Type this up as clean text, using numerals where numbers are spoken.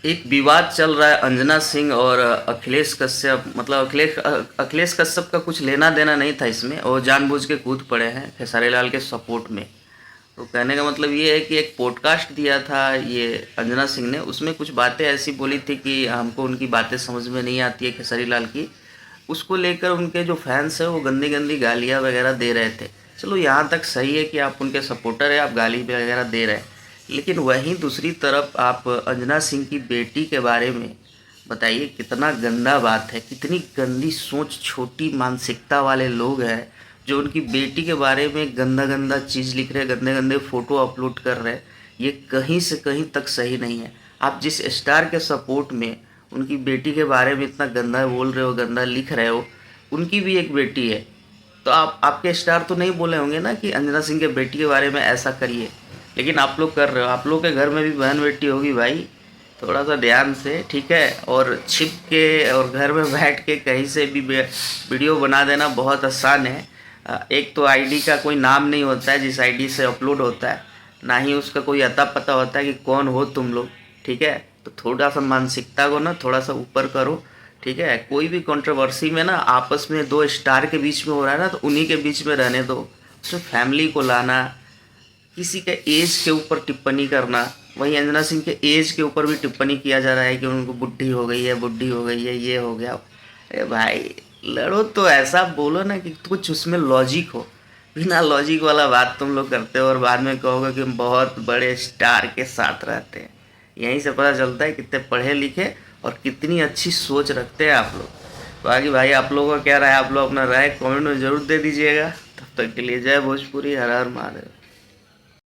एक विवाद चल रहा है अंजना सिंह और अखिलेश कश्यप। मतलब अखिलेश कश्यप का कुछ लेना देना नहीं था इसमें, और जानबूझ के कूद पड़े हैं खेसारी लाल के सपोर्ट में। तो कहने का मतलब ये है कि एक पॉडकास्ट दिया था ये अंजना सिंह ने, उसमें कुछ बातें ऐसी बोली थी कि हमको उनकी बातें समझ में नहीं आती है खेसारी लाल की। उसको लेकर उनके जो फैंस हैं वो गंदी गंदी गालियाँ वगैरह दे रहे थे। चलो यहाँ तक सही है कि आप उनके सपोर्टर हैं, आप गाली वगैरह दे रहे हैं, लेकिन वहीं दूसरी तरफ आप अंजना सिंह की बेटी के बारे में बताइए, कितना गंदा बात है, कितनी गंदी सोच, छोटी मानसिकता वाले लोग हैं जो उनकी बेटी के बारे में गंदा गंदा चीज़ लिख रहे हैं, गंदे गंदे फ़ोटो अपलोड कर रहे हैं। ये कहीं से कहीं तक सही नहीं है। आप जिस स्टार के सपोर्ट में उनकी बेटी के बारे में इतना गंदा बोल रहे हो, गंदा लिख रहे हो, उनकी भी एक बेटी है। तो आपके स्टार तो नहीं बोले होंगे ना कि अंजना सिंह के बेटी के बारे में ऐसा करिए, लेकिन आप लोग कर रहे हो। आप लोग के घर में भी बहन बेटी होगी भाई, थोड़ा सा ध्यान से, ठीक है। और छिप के और घर में बैठ के कहीं से भी वीडियो बना देना बहुत आसान है। एक तो आईडी का कोई नाम नहीं होता है जिस आईडी से अपलोड होता है, ना ही उसका कोई अता पता होता है कि कौन हो तुम लोग, ठीक है। तो थोड़ा सा मानसिकता को ना थोड़ा सा ऊपर करो, ठीक है। कोई भी कंट्रोवर्सी में ना आपस में दो स्टार के बीच में हो रहा है ना, तो उन्हीं के बीच में रहने दो। उसमें फैमिली को लाना, किसी के एज के ऊपर टिप्पणी करना, वहीं अंजना सिंह के एज के ऊपर भी टिप्पणी किया जा रहा है कि उनको बुढ़ी हो गई है, बुढ़ी हो गई है, ये हो गया। अरे भाई लड़ो तो ऐसा बोलो ना कि कुछ उसमें लॉजिक हो। बिना लॉजिक वाला बात तुम लोग करते हो और बाद में कहोगे कि हम बहुत बड़े स्टार के साथ रहते हैं। यहीं से पता चलता है कितने पढ़े लिखे और कितनी अच्छी सोच रखते हैं आप लोग। बाकी भाई आप लोगों का क्या राय, आप लोग अपना राय कमेंट में ज़रूर दे दीजिएगा। तब तक के लिए जय भोजपुरी, हर हर महादेव।